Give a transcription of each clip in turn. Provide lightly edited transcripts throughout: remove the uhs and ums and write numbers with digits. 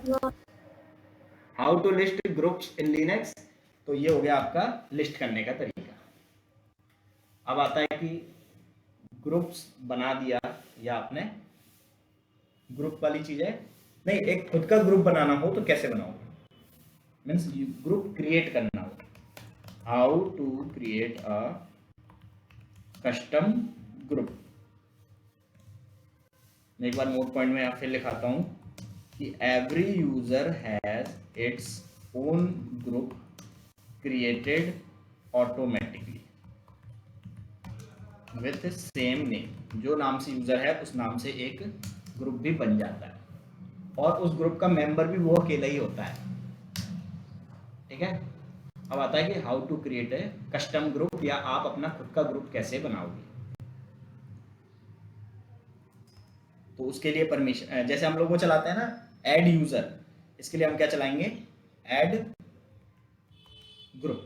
How to list groups in Linux. तो ये हो गया आपका लिस्ट करने का तरीका। अब आता है कि ग्रुप्स बना दिया या आपने ग्रुप वाली चीज है नहीं, एक खुद का ग्रुप बनाना हो तो कैसे बनाओगे, मीन्स ग्रुप क्रिएट करना हो, how to create a custom group. मैं एक बार नोट पॉइंट में यहाँ फिर लिखाता हूं कि every user has its own group created automatically with same name. जो नाम से यूजर है उस नाम से एक ग्रुप भी बन जाता है और उस ग्रुप का मेंबर भी वो अकेला ही होता है। ठीक है। अब आता है कि how to create a custom group, या आप अपना खुद का ग्रुप कैसे बनाओगे। तो उसके लिए परमिशन, जैसे हम लोग वो चलाते हैं ना ऐड यूजर, इसके लिए हम क्या चलाएंगे, ऐड ग्रुप,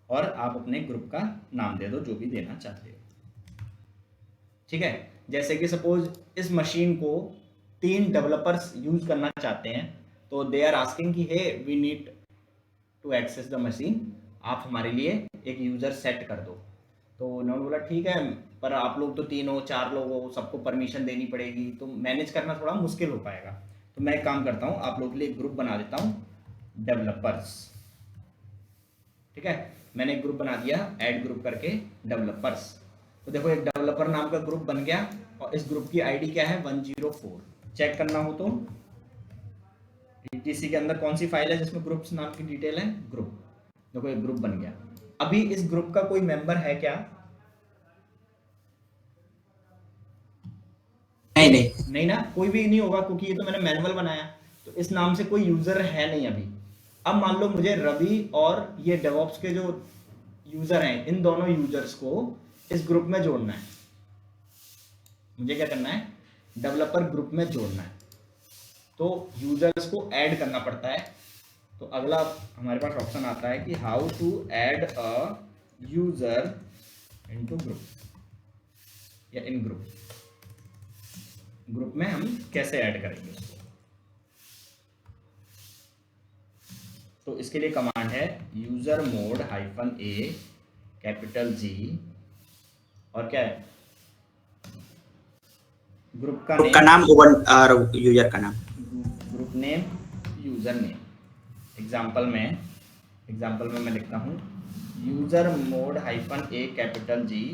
और आप अपने ग्रुप का नाम दे दो जो भी देना चाहते हो। ठीक है। जैसे कि सपोज इस मशीन को 3 डेवलपर्स यूज करना चाहते हैं, तो दे आर आस्किंग कि hey we need to access the machine, आप हमारे लिए एक यूजर सेट कर दो। तो उन्होंने बोला ठीक है, पर आप लोग तो 3 हो 4 लोग हो, सबको परमिशन देनी पड़ेगी, तो मैनेज करना थोड़ा मुश्किल हो पाएगा। तो मैं एक काम करता हूँ, आप लोग के लिए एक ग्रुप बना देता हूँ, डेवलपर्स। ठीक है, मैंने एक ग्रुप बना दिया ऐड ग्रुप करके डेवलपर्स। तो देखो एक डेवलपर नाम का ग्रुप बन गया, और इस ग्रुप की आईडी क्या है 104। चेक करना हो तो etc के अंदर कौन सी फाइल है जिसमें ग्रुप्स नाम की डिटेल है, ग्रुप। देखो एक ग्रुप बन गया। अभी इस ग्रुप का कोई मेंबर है क्या, नहीं नहीं नहीं ना, कोई भी नहीं होगा क्योंकि ये तो मैंने मैनुअल बनाया। तो इस नाम से कोई यूजर है नहीं अभी। अब मान लो मुझे रवि और ये डेवऑप्स के जो यूजर हैं, इन दोनों यूजर्स को इस ग्रुप में जोड़ना है। मुझे क्या करना है, डेवलपर ग्रुप में जोड़ना है। तो यूजर्स को ऐड करना पड़ता है। तो अगला हमारे पास ऑप्शन आता है कि how to add a user into group या इन ग्रुप। ग्रुप में हम कैसे ऐड करेंगे उसको। तो इसके लिए कमांड है user mode -a capital G, और क्या है, ग्रुप का ग्रुप का नेम, नाम और यूजर का नाम। Group name, user name. Example में मैं लिखता हूँ user mode -a capital G।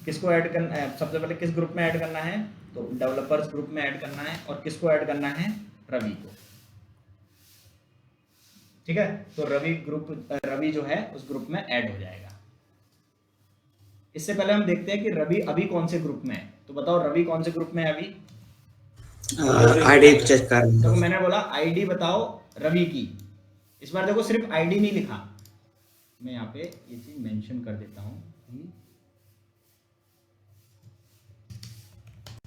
किसको ऐड करना है, सबसे पहले किस ग्रुप में ऐड करना है, तो डेवलपर्स ग्रुप में ऐड करना है, और किसको ऐड करना है, रवि को। ठीक है, तो रवि जो है उस ग्रुप में ऐड हो जाएगा। इससे पहले हम देखते हैं कि रवि अभी कौन से ग्रुप में है। तो बताओ रवि कौन से ग्रुप में है अभी। आईडी चेक कर देखो लो। मैंने बोला आईडी बताओ रवि की। इस बार देखो सिर्फ आईडी नहीं लिखा, मैं यहाँ पे ये चीज मेंशन कर देता हूँ कि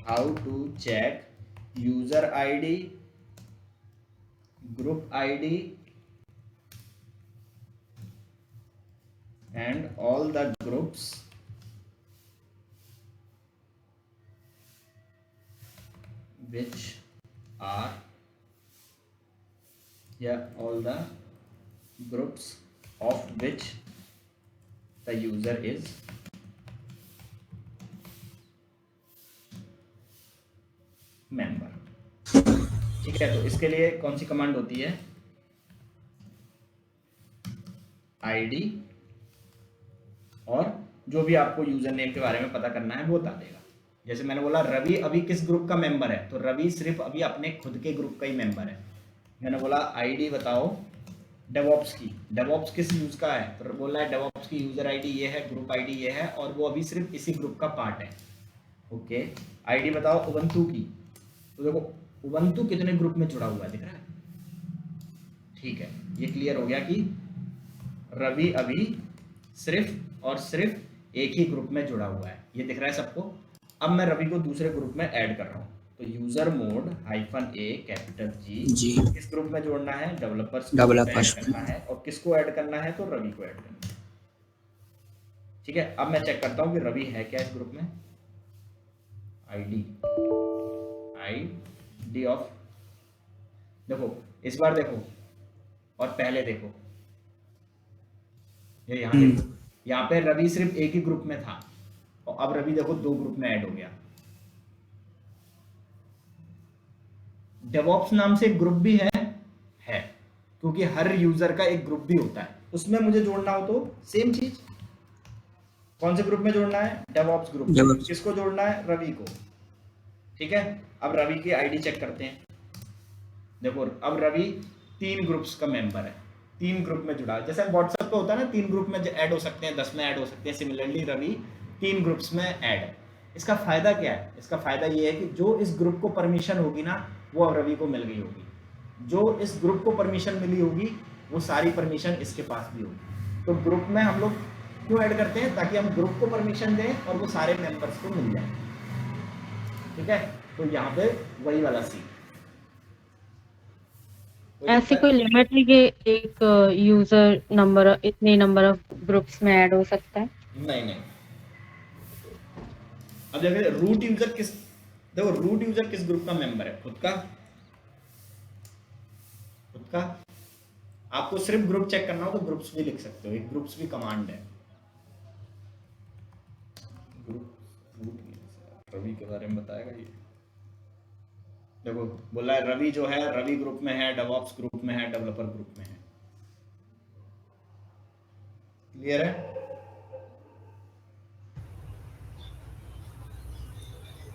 how to check user ID, group ID and all the groups which are, yeah, all the groups of which the user is member। ठीक है, तो इसके लिए कौन सी कमांड होती है, आईडी, और जो भी आपको यूजर नेम के बारे में पता करना है वो बता देगा। जैसे मैंने बोला रवि अभी किस ग्रुप का मेंबर है, तो रवि सिर्फ अभी अपने खुद के ग्रुप का ही मेंबर है। मैंने बोला आईडी बताओ डेवऑप्स की, डेवऑप्स किस यूज का है, तो बोला है डेवऑप्स की यूजर आईडी ये है, ग्रुप आईडी ये है, और वो अभी सिर्फ इसी ग्रुप का पार्ट है। ओके, आईडी बताओ उबंटू की। तो देखो उबंटू कितने ग्रुप में जुड़ा हुआ है, दिख रहा है। ठीक है, ये क्लियर हो गया कि रवि अभी सिर्फ और सिर्फ एक ही ग्रुप में जुड़ा हुआ है, ये दिख रहा है सबको। अब मैं रवि को दूसरे ग्रुप में ऐड कर रहा हूँ, तो user mode -a capital G जी किस ग्रुप में जोड़ना है, डेवलपर्स ग्रुप में ऐड डेवलपर्स। करना है, और किसको ऐड करना है, तो रवि को ऐड करना है। ठीक है, अब मैं चेक करता हूँ कि रवि है क्या इस ग्रुप में। आईडी ऑफ, देखो इस बार देखो और पहले देखो, ये यहाँ हम्म, देखो, यहाँ पे रवि सिर्फ एक ही ग्रुप में था और अब रवि देखो 2 ग्रुप में ऐड हो गया। डेवऑप्स नाम से एक ग्रुप भी है, क्योंकि हर यूजर का एक ग्रुप भी होता है, उसमें मुझे जोड़ना हो तो सेम चीज, कौन से ग्रुप में जोड़ना है, डेवऑप्स ग्रुप में। DevOps। किसको जोड़ना है, रवि को। ठीक है, अब रवि की आईडी चेक करते हैं। देखो अब रवि 3 ग्रुप्स का मेंबर है, 3 ग्रुप में जुड़ा है। जैसे व्हाट्सएप पे होता है ना, 3 ग्रुप में ऐड हो सकते हैं, 10 में ऐड हो सकते हैं, सिमिलरली रवि 3 ग्रुप्स में ऐड है। इसका फायदा क्या है, इसका फायदा ये है कि जो इस ग्रुप को परमिशन होगी ना, वो अब रवि को मिल गई होगी। जो इस ग्रुप को परमिशन मिली होगी, वो सारी परमिशन इसके पास भी होगी। तो ग्रुप में हम लोग क्यों ऐड करते हैं, ताकि हम ग्रुप को परमिशन दें और वो सारे मेंबर्स को मिल जाए। ठीक है, तो यहाँ पे वही वाला सीन। ऐसी कोई लिमिट है कि एक यूजर नंबर इतने नंबर ऑफ ग्रुप्स में ऐड हो सकता है? नहीं। अब देखिए रूट यूजर किस, देखो रूट यूजर किस ग्रुप का मेंबर है, खुद का। आपको सिर्फ ग्रुप चेक करना हो तो ग्रुप्स भी लिख सकते हो, एक ग्रुप्स भी कमांड है। ग्रुप रूट रवि के बारे में बताएगा ये। देखो बोला है रवि जो है, रवि ग्रुप में है, डेवऑप्स ग्रुप में है, डेवलपर ग्रुप में है। क्लियर है?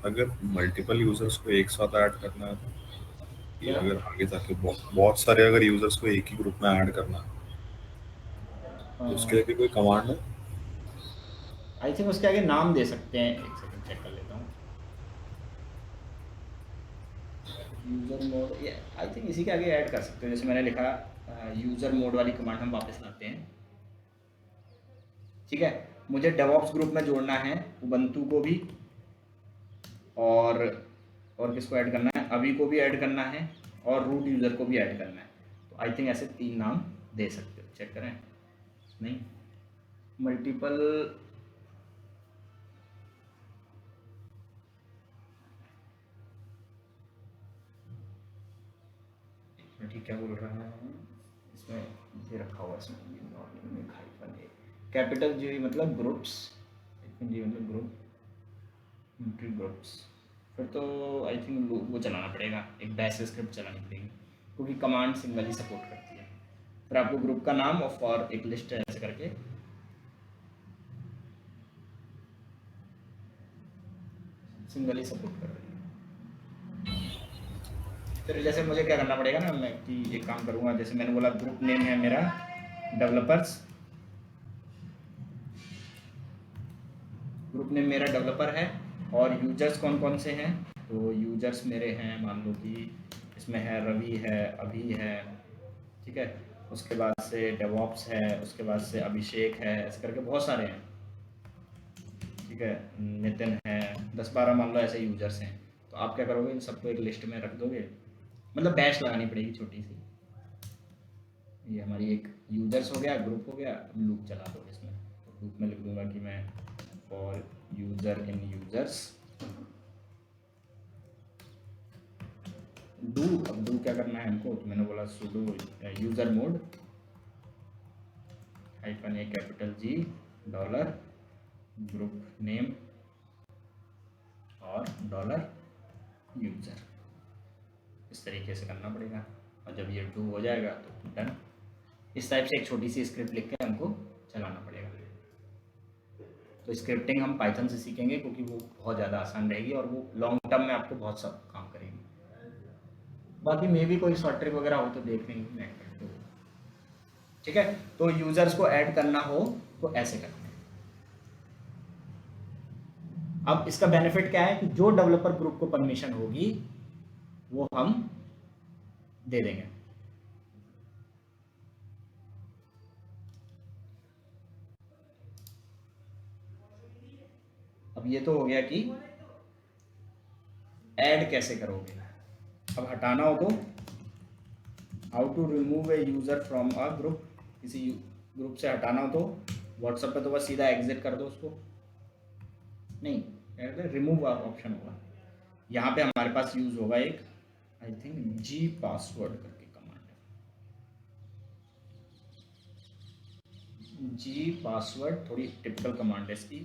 अगर मल्टीपल यूजर्स को एक साथ ऐड करना है तो, ये क्या? अगर आगे जाके बहुत सारे अगर यूजर्स को एक ही ग्रुप में ऐड करना है तो उसके लिए भी कोई कमांड है? आई थिंक उसके आगे नाम दे सकते हैं, एक सेकंड चेक कर लेता हूँ। यूजर मोड, ये आई थिंक इसी के आगे ऐड कर सकते हो। जैसे मैंने लिखा यूजर मोड वाली कमांड हम वापस लाते हैं। ठीक है, मुझे डेवऑप्स ग्रुप में जोड़ना है उबंटू को भी, और किसको ऐड करना है, अभी को भी ऐड करना है, और रूट यूज़र को भी ऐड करना है। तो आई थिंक ऐसे 3 नाम दे सकते हो। चेक करें, नहीं मल्टीपल, ठीक क्या बोल रहा है इसमें, ये रखा हुआ है इसमें कैपिटल जी मतलब ग्रुप्स, जी मतलब ग्रुप्स। फिर तो आई थिंक वो चलाना पड़ेगा, एक बैश स्क्रिप्ट चलानी पड़ेगी, क्योंकि कमांड सिंगल ही सपोर्ट करती है। फिर आपको ग्रुप का नाम और एक लिस्ट ऐसे करके सिंगल ही सपोर्ट कर रही है। फिर जैसे मुझे क्या करना पड़ेगा ना, मैं कि एक काम करूँगा, जैसे मैंने बोला ग्रुप नेम है मेरा डेवलपर्स, ग्रुप नेम मेरा डेवलपर है, और यूजर्स कौन कौन से हैं, तो यूजर्स मेरे हैं, मान लो कि इसमें है रवि है, अभी है, ठीक है, उसके बाद से डेवऑप्स है, उसके बाद से अभिषेक है, ऐसे करके बहुत सारे हैं। ठीक है, नितिन है, 10-12 मान लो ऐसे यूजर्स हैं। तो आप क्या करोगे, इन सबको एक लिस्ट में रख दोगे, मतलब बैश लगानी पड़ेगी छोटी सी। ये हमारी एक यूजर्स हो गया, ग्रुप हो गया, अब लूप चला दो इसमें। तो लूप में लिख दूंगा कि मैं for user in users do, अब डू क्या करना है हमको, तो मैंने बोला sudo user mod hyphen a capital G dollar group name और डॉलर यूजर, इस तरीके से करना पड़ेगा। और जब ये डू हो जाएगा तो डन। इस टाइप से एक छोटी सी स्क्रिप्ट लिख के हमको चलाना पड़ेगा। तो स्क्रिप्टिंग हम पाइथन से सीखेंगे, क्योंकि वो बहुत ज़्यादा आसान रहेगी और वो लॉन्ग टर्म में आपको बहुत सब काम करेगी। बाकी मे भी कोई शॉर्ट ट्रिक वगैरह हो तो देख लेंगे मैं करते हुए। ठीक है, तो यूजर्स को ऐड करना हो तो ऐसे करते हैं। अब इसका बेनिफिट क्या है कि जो डेवलपर ग्रुप को परमिशन होगी वो हम दे देंगे। अब ये तो हो गया कि ऐड कैसे करोगे। अब हटाना हो तो how to remove a user from a group, किसी ग्रुप से हटाना हो तो व्हाट्सएप पे तो बस सीधा एग्जिट कर दो उसको, नहीं रिमूव ऑप्शन होगा, यहाँ पे हमारे पास यूज होगा एक आई थिंक जी पासवर्ड करके कमांड है। जी पासवर्ड थोड़ी टिपिकल कमांड है इसकी।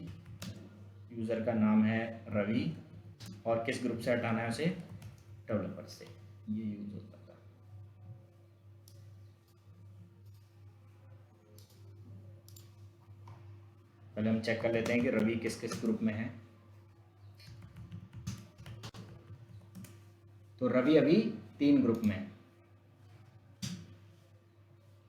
यूज़र का नाम है रवि और किस ग्रुप से हटाना है उसे, डेवलपर से, ये यूज होता था। पहले हम चेक कर लेते हैं कि रवि किस किस ग्रुप में है। तो रवि अभी 3 ग्रुप में है,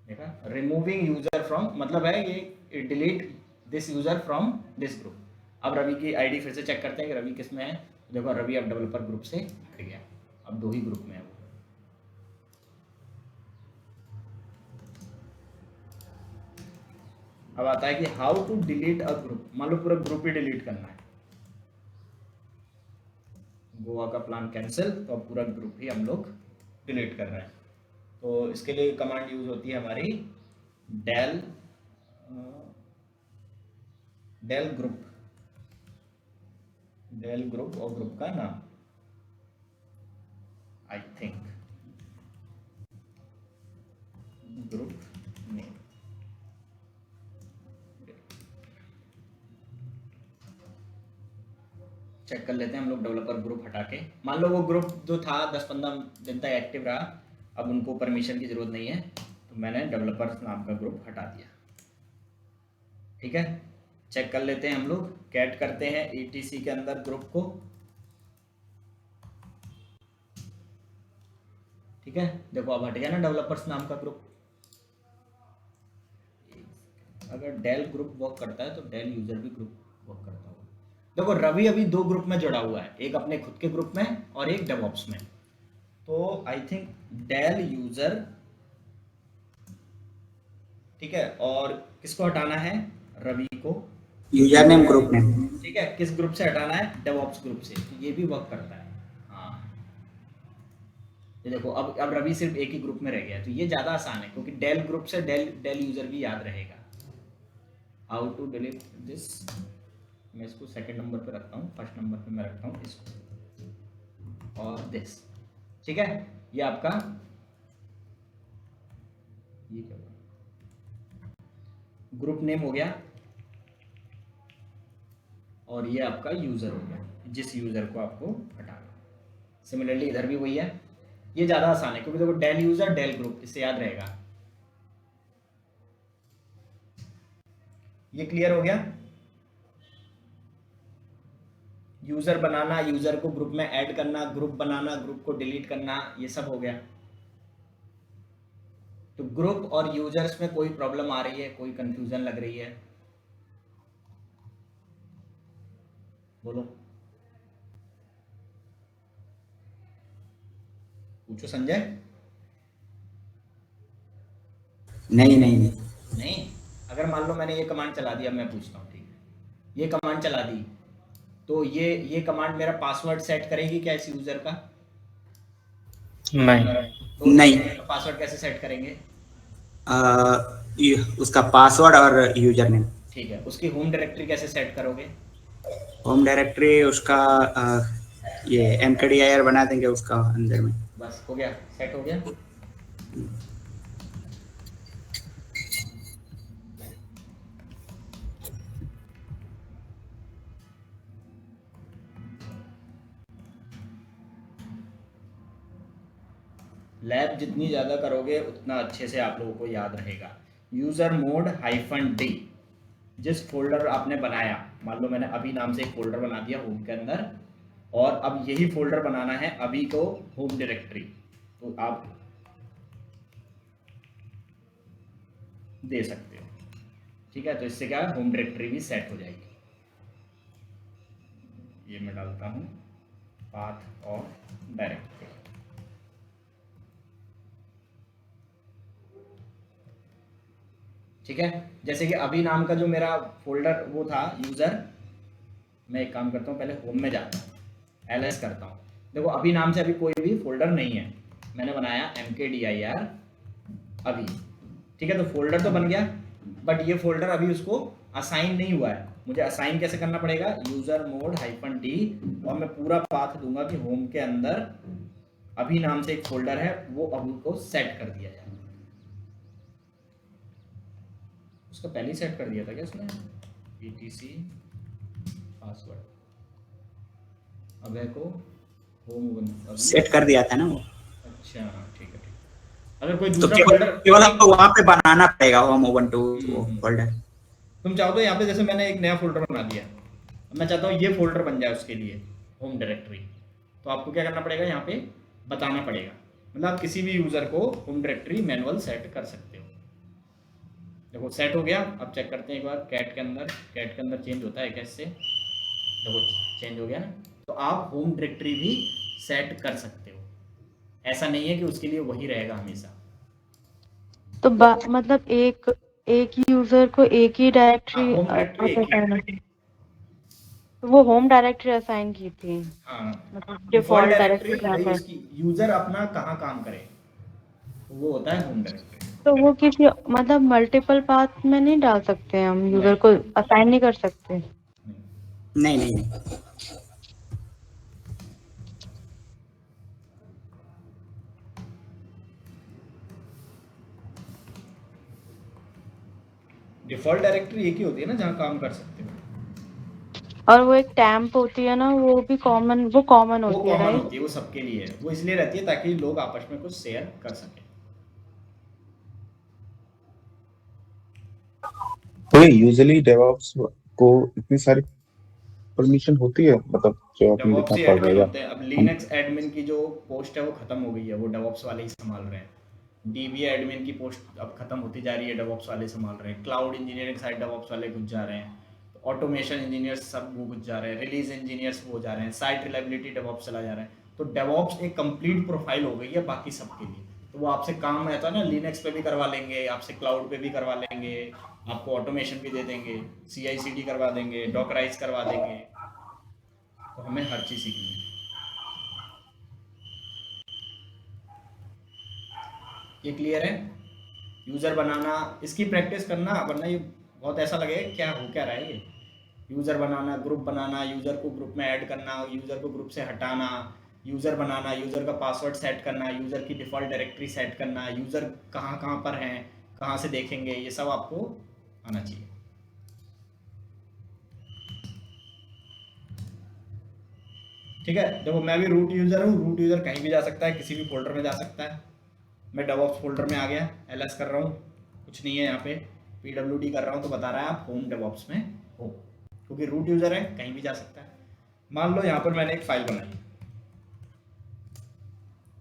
देखा। रिमूविंग यूजर फ्रॉम मतलब है ये delete this user from this group. अब रवि की आईडी फिर से चेक करते हैं कि रवि किस में है। देखो रवि अब डेवलपर ग्रुप से हट गया, अब 2 ही ग्रुप में है वो। अब आता है कि how to delete a group. मान लो पूरा ग्रुप ही डिलीट करना है, गोवा का प्लान कैंसिल, तो अब पूरा ग्रुप ही हम लोग डिलीट कर रहे हैं। तो इसके लिए कमांड यूज होती है हमारी डेल ग्रुप और ग्रुप का नाम I think group name. Check कर लेते हैं हम लोग डेवलपर ग्रुप हटा के। मान लो वो ग्रुप जो था 10-15 दिन तक एक्टिव रहा, अब उनको परमिशन की जरूरत नहीं है, तो मैंने डेवलपर्स नाम का ग्रुप हटा दिया। ठीक है, चेक कर लेते हैं हम लोग, कैट करते हैं etc के अंदर ग्रुप को। ठीक है, देखो अब हट गया ना डेवलपर्स नाम का ग्रुप। अगर डेल ग्रुप वर्क करता है तो डेल यूजर भी ग्रुप वर्क करता होगा। देखो रवि अभी 2 ग्रुप में जुड़ा हुआ है, एक अपने खुद के ग्रुप में और एक डेवऑप्स में। तो आई थिंक डेल यूजर, ठीक है, और किसको हटाना है, रवि को। User name group name. ठीक है, किस ग्रुप से हटाना है, डेवऑप्स ग्रुप से। तो ये भी वर्क करता है। हाँ, ये देखो अब रवि सिर्फ एक ही ग्रुप में रह गया, तो ये ज़्यादा आसान है क्योंकि डेल ग्रुप से डेल यूजर भी याद रहेगा। हाउ टू डिलीट दिस, मैं इसको सेकंड नंबर पे रखता हूँ, फर्स्ट नंबर पे मैं रखता हूँ इसको और दिस। ठीक है, ये आपका, ये क्या हुआ, ग्रुप नेम हो गया और ये आपका यूजर हो गया, जिस यूजर को आपको हटाना। सिमिलरली इधर भी वही है, ये ज़्यादा आसान है क्योंकि देखो डेल यूजर डेल ग्रुप, इससे याद रहेगा। ये क्लियर हो गया। यूजर बनाना, यूजर को ग्रुप में ऐड करना, ग्रुप बनाना, ग्रुप को डिलीट करना, ये सब हो गया। तो ग्रुप और यूजर्स में कोई प्रॉब्लम आ रही है, कोई कंफ्यूजन लग रही है, बोलो, पूछो संजय। नहीं नहीं नहीं। नहीं, अगर मान लो मैंने ये कमांड चला दिया, मैं पूछता हूँ, ठीक है, ये कमांड चला दी, तो ये कमांड मेरा पासवर्ड सेट करेगी क्या इस यूजर का? नहीं। तो नहीं। पासवर्ड कैसे सेट करेंगे? उसका पासवर्ड और यूजर नेम। ठीक है, उसकी होम डायरेक्टरी कैसे सेट करोगे? होम डायरेक्टरी उसका ये mkdir बना देंगे उसका अंदर में। बस हो गया, सेट हो गया। लैब जितनी ज़्यादा करोगे उतना अच्छे से आप लोगों को याद रहेगा। यूज़र मोड -d, जिस फोल्डर आपने बनाया, मान लो मैंने अभी नाम से एक फोल्डर बना दिया होम के अंदर, और अब यही फोल्डर बनाना है अभी को होम डायरेक्टरी, तो आप दे सकते हो। ठीक है, तो इससे क्या होम डायरेक्टरी भी सेट हो जाएगी। ये मैं डालता हूँ पाथ और डायरेक्टरी। ठीक है, जैसे कि अभी नाम का जो मेरा फोल्डर वो था यूज़र, मैं एक काम करता हूँ, पहले होम में जाता हूँ, ls करता हूँ। देखो अभी नाम से अभी कोई भी फोल्डर नहीं है, मैंने बनाया mkdir अभी। ठीक है, तो फोल्डर तो बन गया, बट ये फोल्डर अभी उसको असाइन नहीं हुआ है। मुझे असाइन कैसे करना पड़ेगा, यूज़र मोड -d, और मैं पूरा पाथ दूंगा कि होम के अंदर अभी नाम से एक फोल्डर है, वो अभी को सेट कर दिया जाए। उसका पहले ही सेट कर दिया था क्या उसने? etc पासवर्ड, अभय को होम सेट कर दिया था ना वो, अच्छा ठीक है ठीक है। अगर कोई तो दूसरा केवल फोल्डर केवल हमको वहां पे बनाना पड़ेगा होम उबंटू हम्म। फोल्डर। तुम चाहो तो यहाँ पे जैसे मैंने एक नया फोल्डर बना दिया, अब मैं चाहता हूँ ये फोल्डर बन जाए उसके लिए होम डायरेक्टरी, तो आपको क्या करना पड़ेगा, यहाँ पे बताना पड़ेगा। मतलब आप किसी भी यूज़र को होम डायरेक्टरी मैनुअल सेट कर सकते हो। देखो सेट हो गया। अब चेक करते हैं एक बार, कैट के अंदर चेंज होता है कैसे, देखो चेंज हो गया ना। तो आप होम डायरेक्टरी भी सेट कर सकते हो, ऐसा नहीं है कि उसके लिए वही रहेगा हमेशा। तो मतलब एक यूजर को एक ही हाँ, डायरेक्टरी होम डायरेक्टरी एक ही करना है। तो वो होम डायरेक्टरी असाइन की थी, हाँ, मतलब डिफॉल्ट डिफॉल्ट डायरेक्टरी डायरेक्टरी क्या भाई है। उसकी यूजर अपना कहाँ काम करे, वो होता है होम डायरेक्टरी। तो वो किसी मतलब मल्टीपल पाथ में नहीं डाल सकते हम, यूजर नहीं को असाइन नहीं कर सकते। नहीं। नहीं। डिफॉल्ट डायरेक्टरी एक ही होती है ना जहाँ काम कर सकते हो। और वो एक टैम्प होती है ना, वो भी कॉमन, वो कॉमन वो होती है कॉमन राइट। होती है, वो सबके लिए है, वो इसलिए रहती है ताकि लोग आपस में कुछ शेयर कर सकें। तो ये यूजुअली डेवऑप्स को इतनी सारी परमिशन होती है, मतलब जो आपने डेवऑप्स लिखना ही पड़ रहा एडमिन है या होते हैं। अब हम। लिनक्स एडमिन की जो पोस्ट है वो खत्म हो गई है, वो डेवऑप्स वाले ही संभाल रहे हैं। डीबी एडमिन की पोस्ट अब खत्म होती जा रही है, डेवऑप्स वाले संभाल रहे हैं। क्लाउड इंजीनियरिंग साइड डेवऑप्स वाले घुस जा रहे हैं, तो ऑटोमेशन इंजीनियर्स सब वो घुस जा रहे हैं, रिलीज इंजीनियर्स वो जा रहे हैं, साइट रिलायबिलिटी डेवऑप्स चला जा रहा है। तो डेवऑप्स एक कंप्लीट प्रोफाइल हो गई है बाकी सबके लिए। तो वो आपसे काम रहता है ना, लिनक्स पे भी करवा लेंगे आपसे, क्लाउड पे भी करवा लेंगे, आपको ऑटोमेशन भी दे देंगे, CI/CD करवा देंगे, डॉकराइज करवा देंगे। तो हमें हर चीज़ सीखनी है। ये क्लियर है? यूज़र बनाना, इसकी प्रैक्टिस करना, वरना ये बहुत ऐसा लगेगा क्या हो क्या रहा है ये। यूज़र बनाना, ग्रुप बनाना, यूज़र को ग्रुप में ऐड करना, यूज़र को ग्रुप से हटाना, यूज़र बनाना, यूज़र का पासवर्ड सेट करना, यूज़र की डिफ़ॉल्ट डायरेक्टरी सेट करना, यूज़र कहाँ कहाँ पर हैं, कहाँ से देखेंगे, ये सब आपको आना चाहिए। ठीक है, देखो मैं भी रूट यूज़र हूँ, रूट यूज़र कहीं भी जा सकता है, किसी भी फोल्डर में जा सकता है। मैं डेवऑप्स फोल्डर में आ गया, ls कर रहा हूँ, कुछ नहीं है यहाँ पे, pwd कर रहा हूँ, तो बता रहा है आप होम डेवऑप्स में हो, क्योंकि रूट यूज़र है कहीं भी जा सकता है। मान लो यहाँ पर मैंने एक फाइल बनाई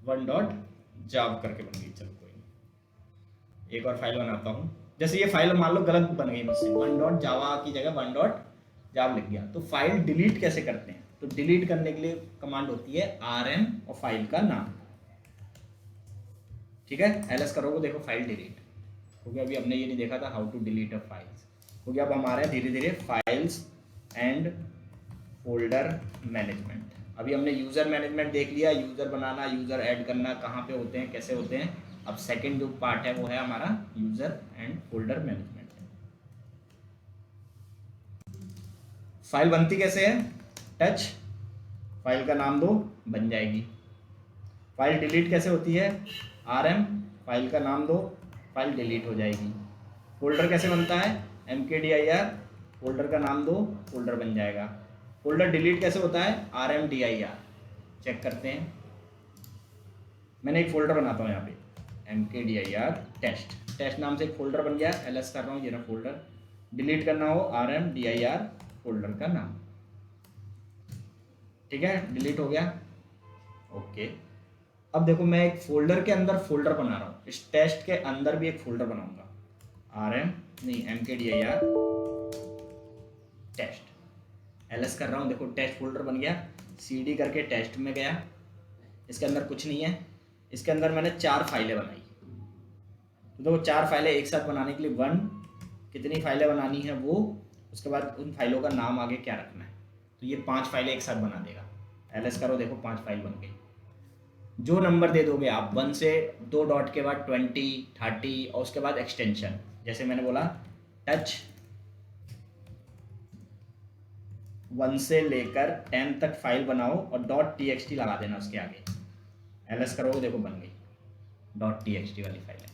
1.jav करके बन गई, चलो कोई नहीं, एक और फाइल बनाता हूँ। जैसे ये फाइल मान लो गलत बन गई मुझसे, 1.java की जगह 1.jav लिख दिया, तो फाइल डिलीट कैसे करते हैं? तो डिलीट करने के लिए कमांड होती है rm और फाइल का नाम। ठीक है, ls करोगे देखो फाइल डिलीट, क्योंकि अभी हमने ये नहीं देखा था how to delete a files, क्योंकि अब हमारे धीरे धीरे फाइल्स एंड फोल्डर मैनेजमेंट। अभी हमने यूज़र मैनेजमेंट देख लिया, यूज़र बनाना, यूज़र ऐड करना, कहाँ पे होते हैं, कैसे होते हैं। अब सेकंड जो पार्ट है वो है हमारा user and folder management. File बनती कैसे है? टच, फाइल का नाम दो, बन जाएगी। फाइल डिलीट कैसे होती है? rm, फाइल का नाम दो, फाइल डिलीट हो जाएगी। फोल्डर कैसे बनता है? mkdir, फोल्डर का नाम दो, फोल्डर बन जाएगा। फोल्डर डिलीट कैसे होता है? rmdir, चेक करते हैं। मैंने एक फोल्डर बनाता हूँ यहाँ पे, mkdir टेस्ट नाम से एक फोल्डर बन गया, ls कर रहा हूँ, ये ना फोल्डर। डिलीट करना हो rmdir, फोल्डर का नाम। ठीक है, डिलीट हो गया, ओके। अब देखो मैं एक फोल्डर के अंदर फोल्डर बना रहा हूँ, इस टेस्ट के अंदर भी एक फोल्डर बनाऊंगा, mkdir टेस्ट। ls कर रहा हूँ, देखो टेस्ट फोल्डर बन गया, cd करके टेस्ट में गया। इसके अंदर कुछ नहीं है, इसके अंदर मैंने 4 फाइलें बनाई। तो देखो 4 फाइलें एक साथ बनाने के लिए 1, कितनी फाइलें बनानी है वो, उसके बाद उन फाइलों का नाम आगे क्या रखना है, तो ये 5 फाइलें एक साथ बना देगा। ls करो, देखो 5 फाइल बन गई। जो नंबर दे दोगे आप, 1 से 2 डॉट के बाद 20, 30 और उसके बाद एक्सटेंशन, जैसे मैंने बोला टच 1 से लेकर 10 तक फाइल बनाओ और .txt लगा देना उसके आगे। ls करोगे देखो बन गई .txt वाली फाइल है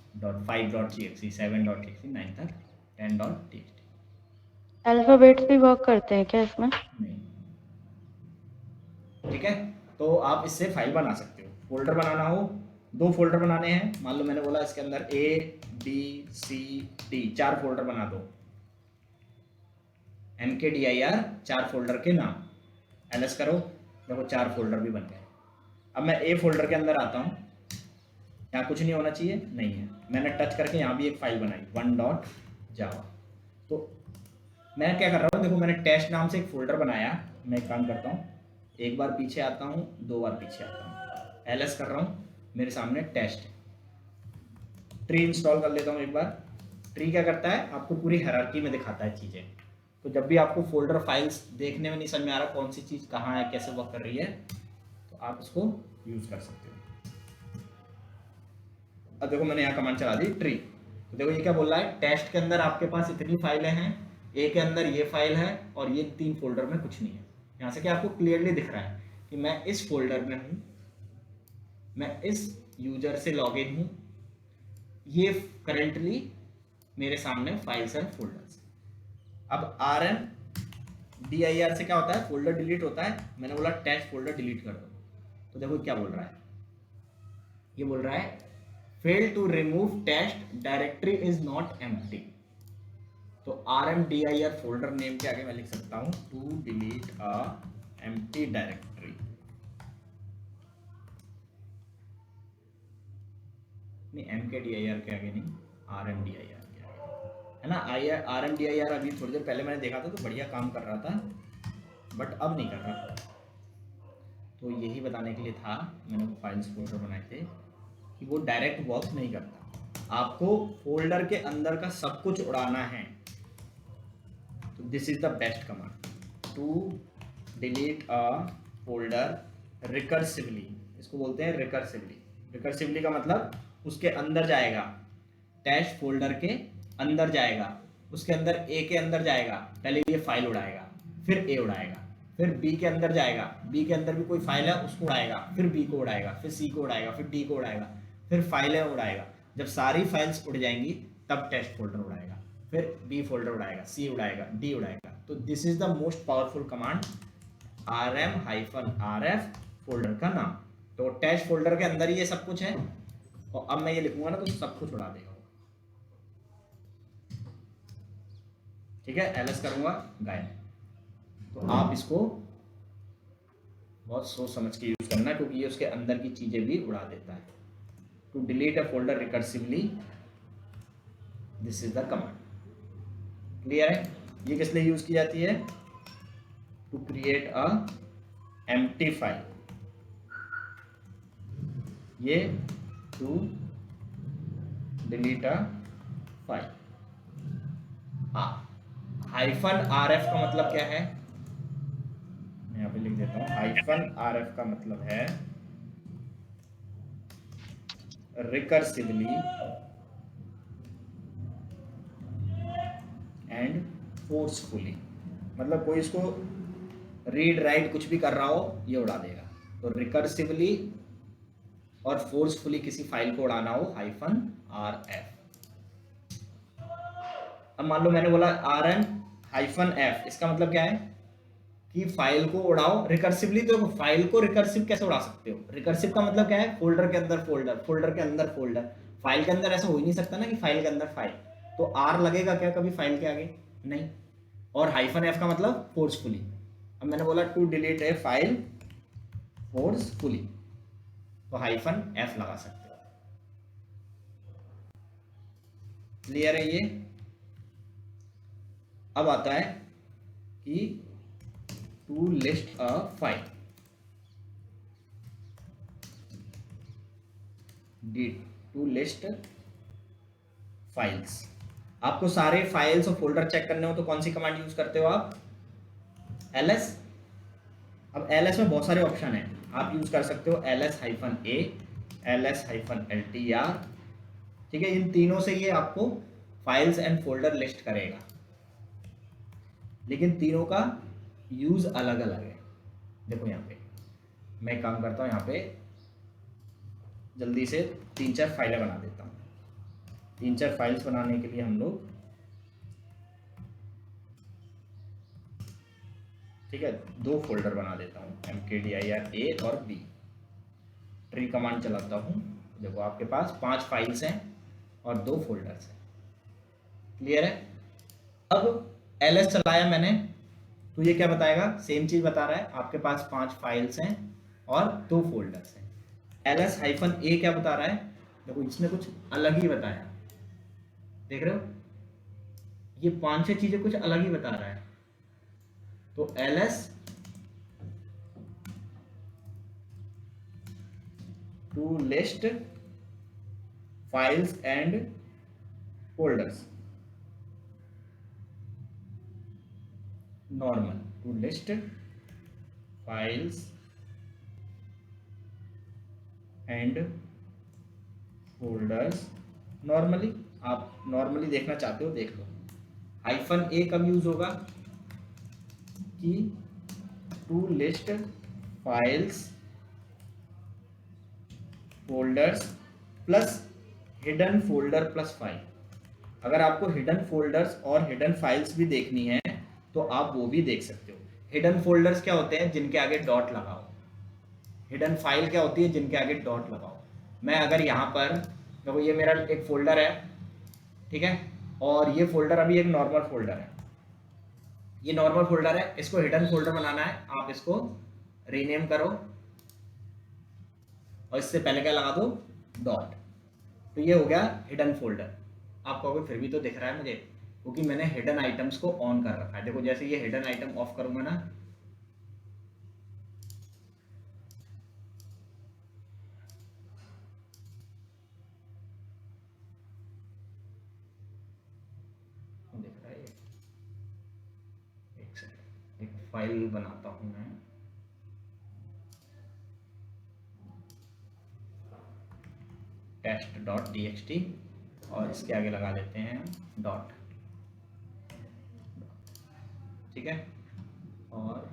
.5.txt 7.txt 9 तक 10.txt। अल्फाबेट्स भी वर्क करते हैं क्या इसमें? नहीं, ठीक है। तो आप इससे फाइल बना सकते हो। फोल्डर बनाना हो, 2 फोल्डर बनाने हैं, मान लो मैंने बोला इसके अंदर ABCD 4 फोल्डर बना दो, MKDIR 4 फोल्डर के नाम, ls करो देखो 4 फोल्डर भी बन गए। अब मैं A फोल्डर के अंदर आता हूँ, यहाँ कुछ नहीं होना चाहिए, नहीं है, मैंने टच करके यहाँ भी एक फाइल बनाई 1.java। तो मैं क्या कर रहा हूँ देखो, मैंने टेस्ट नाम से एक फोल्डर बनाया। मैं एक काम करता हूँ, एक बार पीछे आता हूँ, 2 बार पीछे आता हूँ, ls कर रहा हूँ, मेरे सामने टेस्ट है। ट्री इंस्टॉल कर लेता हूँ एक बार। ट्री क्या करता है, आपको पूरी हायरार्की में दिखाता है चीज़ें। तो जब भी आपको फोल्डर फाइल्स देखने में नहीं समझ में आ रहा कौन सी चीज़ कहाँ है, कैसे वर्क कर रही है, तो आप इसको यूज़ कर सकते हो। अब देखो मैंने यहाँ कमांड चला दी ट्री, तो देखो ये क्या बोल रहा है, टेस्ट के अंदर आपके पास इतनी फाइलें हैं, ए के अंदर ये फाइल है और ये 3 फोल्डर में कुछ नहीं है। यहाँ से क्या आपको क्लियरली दिख रहा है कि मैं इस फोल्डर में हूँ, मैं इस यूजर से लॉग इन हूँ, ये करेंटली मेरे सामने फाइल्स एंड फोल्डर्स। अब RMDIR से क्या होता है, फोल्डर डिलीट होता है। मैंने बोला टेस्ट फोल्डर डिलीट कर दो, तो देखो क्या बोल रहा है, ये बोल रहा है fail to remove test directory is not empty. तो RMDIR फोल्डर नेम के आगे मैं लिख सकता हूं to delete a empty directory. नहीं, MKDIR के आगे नहीं, RMDIR के आगे है ना। RMDIR अभी थोड़ी देर पहले मैंने देखा था तो बढ़िया काम कर रहा था, बट अब नहीं कर रहा। तो यही बताने के लिए था, मैंने फाइल्स फोल्डर बनाए थे कि वो डायरेक्ट वर्क नहीं करता, आपको फोल्डर के अंदर का सब कुछ उड़ाना है। तो this is the best command, to delete a folder recursively, इसको बोलते हैं रिकर्सिवली। रिकर्सिवली का मतलब उसके अंदर जाएगा, टेस्ट फोल्डर के अंदर जाएगा, उसके अंदर ए के अंदर जाएगा, पहले ये फाइल उड़ाएगा, फिर ए उड़ाएगा, फिर बी के अंदर जाएगा, बी के अंदर भी कोई फाइल है उसको उड़ाएगा, फिर बी को उड़ाएगा, फिर सी को उड़ाएगा, फिर डी को उड़ाएगा, फिर फाइलें उड़ाएगा। जब सारी फाइल्स उड़ जाएंगी तब टेस्ट फोल्डर उड़ाएगा, फिर बी फोल्डर उड़ाएगा, सी उड़ाएगा, डी उड़ाएगा। तो this is the most powerful command, RM-RF folder का नाम। तो टेस्ट फोल्डर के अंदर ही ये सब कुछ है, और अब मैं ये लिखूंगा ना तो सब कुछ उड़ा देगा, ठीक है। ls करूंगा गायब। तो आप इसको बहुत सोच समझ के यूज करना, क्योंकि ये उसके अंदर की चीजें भी उड़ा देता है। To delete a folder recursively, this is the command. Clear है? ये किस लिए यूज की जाती है? To create a empty file, ये to delete a file. -RF का मतलब क्या है, मैं यहाँ पे लिख देता हूँ। -RF का मतलब है रिकर्सिवली एंड फोर्सफुली, मतलब कोई इसको रीड राइट कुछ भी कर रहा हो ये उड़ा देगा। तो रिकर्सिवली और फोर्सफुली किसी फाइल को उड़ाना हो, -RF। अब मान लो मैंने बोला RM-F, इसका मतलब क्या है कि फाइल को उड़ाओ रिकर्सिवली। तो फाइल को रिकर्सिव कैसे उड़ा सकते हो? रिकर्सिव का मतलब क्या है, फोल्डर के अंदर फोल्डर, फोल्डर के अंदर फोल्डर। फाइल के अंदर ऐसा हो ही नहीं सकता ना कि फाइल के अंदर फाइल, तो R लगेगा क्या कभी फाइल के आगे? नहीं। और -F का मतलब फोर्सफुली। अब मैंने बोला to delete a file forcefully, तो -F लगा सकते हो। क्लियर है ये? अब आता है कि to list a file, to list files. आपको सारे फाइल्स और फोल्डर चेक करने हो तो कौन सी कमांड यूज करते हो आप? ls। अब ls में बहुत सारे ऑप्शन हैं, आप यूज कर सकते हो ls-a, ls-ltr, ठीक है। इन तीनों से ये आपको फाइल्स एंड फोल्डर लिस्ट करेगा, लेकिन तीनों का यूज अलग अलग है। देखो यहाँ पे मैं काम करता हूँ, यहाँ पे जल्दी से 3-4 फाइलें बना देता हूँ। 3-4 फाइल्स बनाने के लिए हम लोग, ठीक है, 2 फोल्डर बना देता हूँ, mkdir a और b। ट्री कमांड चलाता हूँ। देखो आपके पास 5 फाइल्स हैं और 2 फोल्डर्स हैं। क्लियर है? अब ls चलाया मैंने तो ये क्या बताएगा? सेम चीज बता रहा है, आपके पास 5 फाइल्स हैं और 2 फोल्डर्स हैं। ls-a क्या बता रहा है? देखो इसने कुछ अलग ही बताया, देख रहे हो, ये 5-6 चीजें कुछ अलग ही बता रहा है। तो ls to list files and folders, normal to list files and folders normally. आप नॉर्मली देखना चाहते हो देख लो। -a कब यूज होगा? कि to list files folders plus hidden folder plus file. अगर आपको हिडन फोल्डर्स और हिडन फाइल्स भी देखनी है तो आप वो भी देख सकते हो। हिडन फोल्डर्स क्या होते हैं? जिनके आगे डॉट लगाओ। हिडन फाइल क्या होती है? जिनके आगे डॉट लगाओ। मैं अगर यहाँ पर देखो, ये मेरा एक फोल्डर है, ठीक है, और ये फोल्डर अभी एक नॉर्मल फोल्डर है। ये नॉर्मल फोल्डर है, इसको हिडन फोल्डर बनाना है, आप इसको रीनेम करो और इससे पहले क्या लगा दो? डॉट। तो ये हो गया हिडन फोल्डर। आप कहोगे फिर भी तो दिख रहा है मुझे, क्योंकि मैंने हिडन आइटम्स को ऑन कर रखा है। देखो जैसे ये हिडन आइटम ऑफ करूंगा ना, दिख रहा है ये। एक सेकंड, एक फाइल बनाता हूं मैं, test.txt, और इसके आगे लगा लेते हैं डॉट, ठीक है। और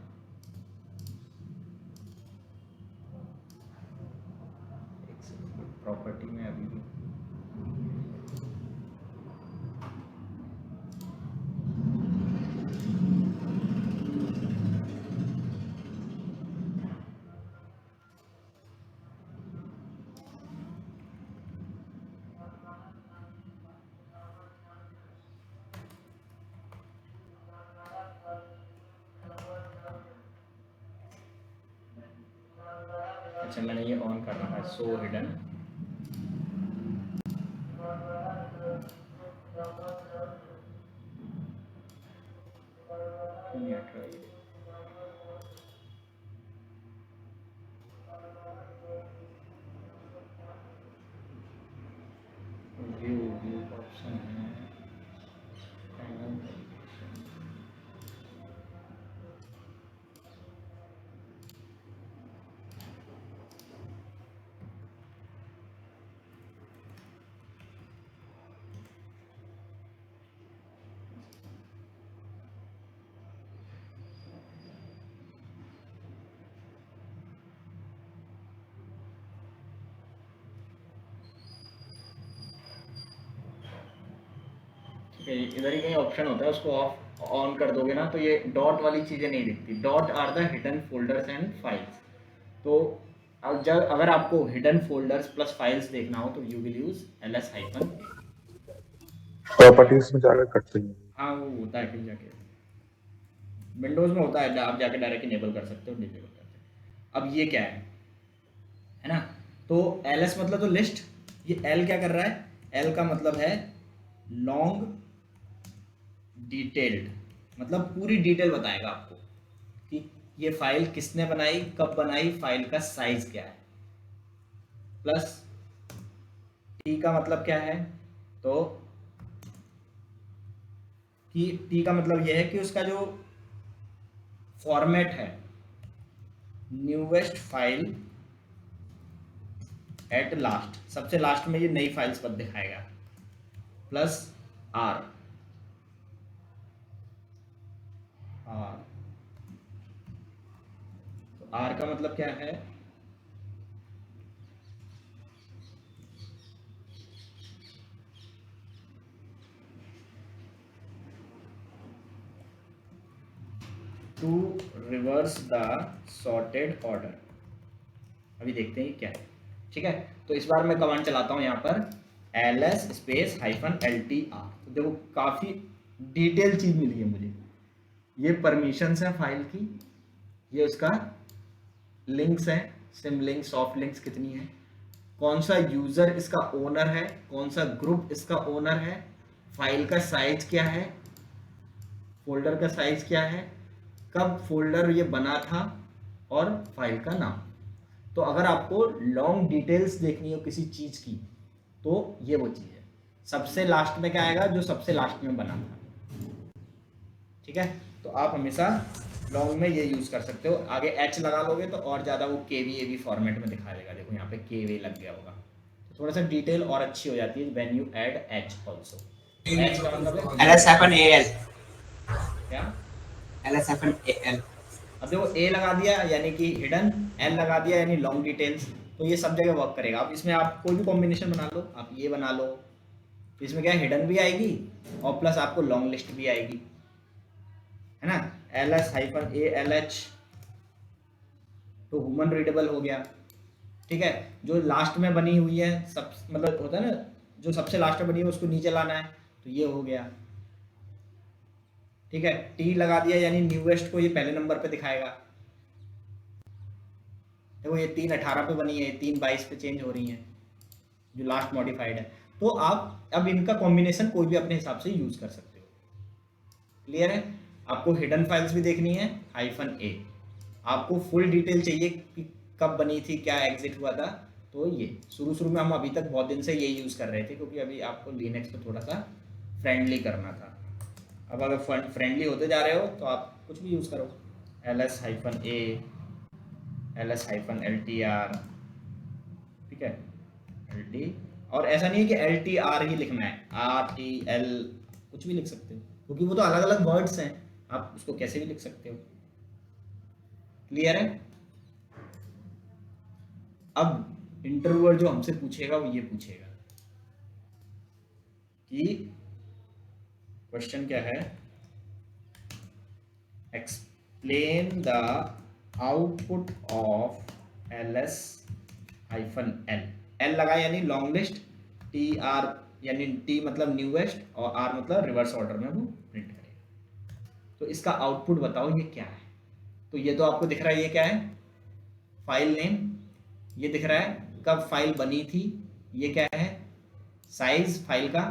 प्रॉपर्टी में अभी भी अच्छा, मैंने ये ऑन कर रखा है, सो हिडन। व्यू व्यू ऑप्शन है, पैनल नोटिफिकेशन। इधर ही कहीं ऑप्शन होता है, उसको ऑफ ऑन कर दोगे ना तो ये डॉट वाली चीजें नहीं दिखती। Dot are the hidden folders and files. तो अगर आपको हिडन फोल्डर्स प्लस फाइल्स देखना हो तो you will use ls-a। Properties में जाकर करते हैं। हाँ वो होता है, फिर जाके विंडोज में होता है, आप जाके डायरेक्ट इनेबल कर सकते हो, डिसेबल कर सकते हो। अब ये क्या है ना? तो ls मतलब तो लिस्ट, ये l क्या कर रहा है? l का मतलब है लॉन्ग डिटेल्ड, मतलब पूरी डिटेल बताएगा आपको कि ये फाइल किसने बनाई, कब बनाई, फाइल का साइज क्या है। प्लस t का मतलब क्या है? तो कि t का मतलब यह है कि उसका जो फॉर्मेट है, न्यूवेस्ट फाइल एट लास्ट, सबसे लास्ट में ये नई फाइल्स पर दिखाएगा। प्लस r, तो r का मतलब क्या है? To reverse the sorted order. अभी देखते हैं क्या है, ठीक है। तो इस बार मैं कमांड चलाता हूँ यहाँ पर ls स्पेस -ltr। तो देखो काफ़ी डिटेल चीज़ मिली है मुझे। ये परमिशंस है फाइल की, ये उसका लिंक्स है, सिम लिंक्स, सॉफ्ट लिंक्स कितनी है, कौन सा यूज़र इसका ओनर है, कौन सा ग्रुप इसका ओनर है, फाइल का साइज क्या है, फोल्डर का साइज क्या है, कब फोल्डर ये बना था, और फाइल का नाम। तो अगर आपको लॉन्ग डिटेल्स देखनी हो किसी चीज़ की तो ये वो चीज़ है। सबसे लास्ट में क्या आएगा, जो सबसे लास्ट में बना था, ठीक है। तो आप हमेशा लॉन्ग में ये यूज़ कर सकते हो। आगे एच लगा लोगे तो और ज़्यादा वो KVAV फॉर्मेट में दिखा देगा। देखो यहाँ पे KV लग गया होगा, तो थोड़ा सा डिटेल और अच्छी हो जाती है when you add H also. H का मतलब है ls-al क्या, ls-al। अब देखो ए लगा दिया यानी कि हिडन, एल लगा दिया यानी लॉन्ग डिटेल्स, तो ये सब जगह वर्क करेगा। अब इसमें आप कोई भी कॉम्बिनेशन बना लो, आप ये बना लो, तो इसमें क्या है, हिडन भी आएगी और प्लस आपको लॉन्ग लिस्ट भी आएगी, है ना। ls-a-lh तो ह्यूमन रीडेबल हो गया, ठीक है। जो लास्ट में बनी हुई है, सब मतलब होता है ना, जो सबसे लास्ट में बनी है उसको नीचे लाना है, तो ये हो गया, ठीक है। टी लगा दिया यानी न्यूएस्ट को ये पहले नंबर पे दिखाएगा। देखो ये 3:18 पे बनी है, 3:22 पे चेंज हो रही है, जो लास्ट मॉडिफाइड है। तो आप अब इनका कॉम्बिनेशन कोई भी अपने हिसाब से यूज कर सकते हो। क्लियर है। आपको हिडन फाइल्स भी देखनी है -a। आपको फुल डिटेल चाहिए कि कब बनी थी, क्या एग्जिट हुआ था, तो ये शुरू में हम अभी तक बहुत दिन से ये यूज़ कर रहे थे, क्योंकि अभी आपको लिनक्स पे थोड़ा सा फ्रेंडली करना था। अब अगर फ्रेंडली होते जा रहे हो तो आप कुछ भी यूज़ करो, ls-a, ls-ltr, ठीक है, lt। और ऐसा नहीं है कि ltr ही लिखना है, rtl कुछ भी लिख सकते हो, क्योंकि वो तो अलग अलग वर्ड्स हैं, आप उसको कैसे भी लिख सकते हो। क्लियर है। अब इंटरव्यूअर जो हमसे पूछेगा वो ये पूछेगा कि क्वेश्चन क्या है, explain the output of ls-l। l लगा यानी लॉन्ग लिस्ट, tr यानी t मतलब न्यूएस्ट और r मतलब रिवर्स ऑर्डर में वो प्रिंट करेगा। तो इसका आउटपुट बताओ ये क्या है। तो ये तो आपको दिख रहा है, ये क्या है, फाइल नेम, ये दिख रहा है कब फाइल बनी थी, ये क्या है, साइज फाइल का,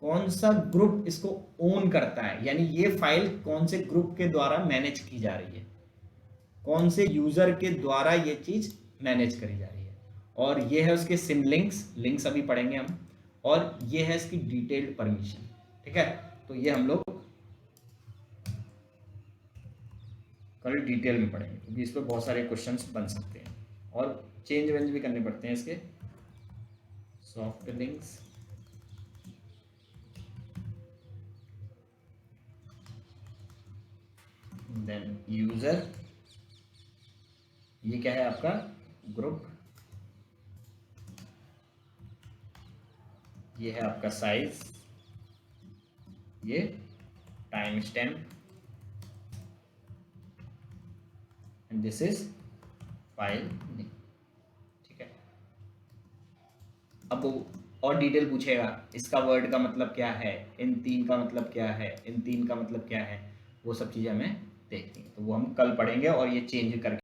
कौन सा ग्रुप इसको ओन करता है, यानी ये फाइल कौन से ग्रुप के द्वारा मैनेज की जा रही है, कौन से यूजर के द्वारा ये चीज मैनेज करी जा रही है, और ये है उसके सिम लिंक्स अभी पढ़ेंगे हम, और ये है इसकी डिटेल्ड परमिशन, ठीक है। तो ये हम लोग कल डिटेल में पढ़ेंगे, क्योंकि इस पर बहुत सारे क्वेश्चंस बन सकते हैं और चेंज वेंज भी करने पड़ते हैं इसके। सॉफ्ट लिंक्स, देन यूजर, ये क्या है आपका ग्रुप, ये है आपका साइज, ये time stamp, and this is file name, ठीक है। अब वो और डिटेल पूछेगा, इसका वर्ड का मतलब क्या है, इन 3 का मतलब क्या है, इन 3 का मतलब क्या है, वो सब चीज़ें हमें देखनी है। तो वो हम कल पढ़ेंगे और ये चेंज करके